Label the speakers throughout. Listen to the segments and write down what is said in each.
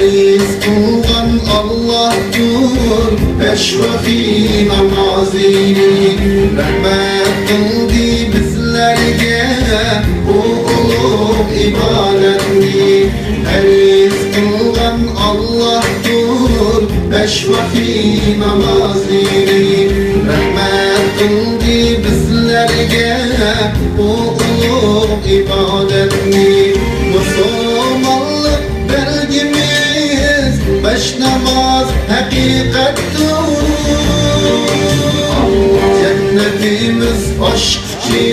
Speaker 1: Perhiz kılgan Allah'tur Eşrefi namazini Rahmet kıldı bizlerge Bu ulug ibadetini Perhiz kılgan Allah'tur Eşrefi namazini Rahmet kıldı bizlerge Bu ulug ibadetini Müslümanlık belgimiz beş namaz hakikattur Cennetimiz aşkçı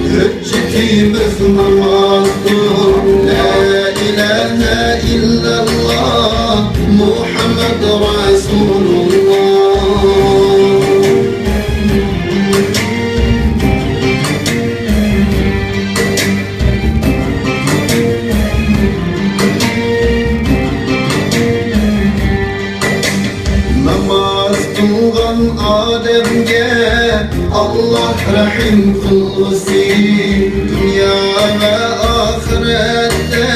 Speaker 1: hüccetimiz namazdır La ilahe illallah Muhammed Resulullah Kılgan Adem'ge Allah rahim kılsın Dünya ve ahirette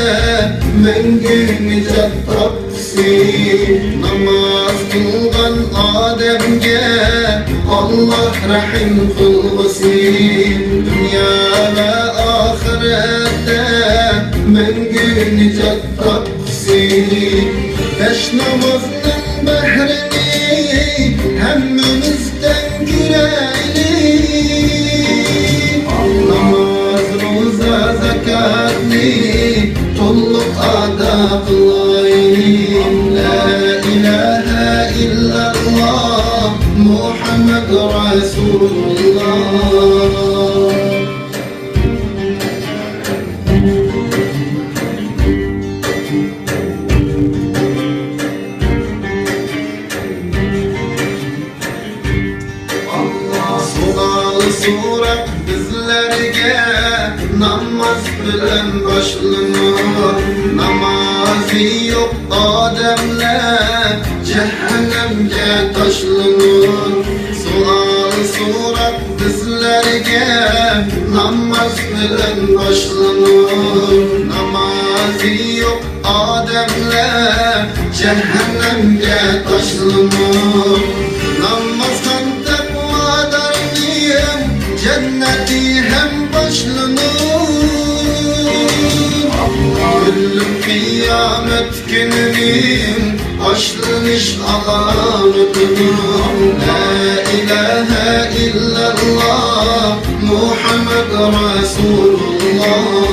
Speaker 1: mengü nicat tapsın Namaz kılgan Adem'ge Allah rahim kılsın Dünya ve ahirette mengü nicat tapsın Beş namazın behrini hemmimizden gürelim Namaz, roza, zakatni Tolluk ada kılayım La ilahe illallah Muhammed Resulullah Surat bizlerge namaz bilen başlanır Namazı yok ademler cehennemge taşlanır Surat bizlerge namaz bilen başlanır Namazı yok ademler cehennemge taşlanır Namazdan cenneti hem başlanır Gülüm kıyamet gününün başlanış alametıdır La ilahe illallah Muhammed Resulullah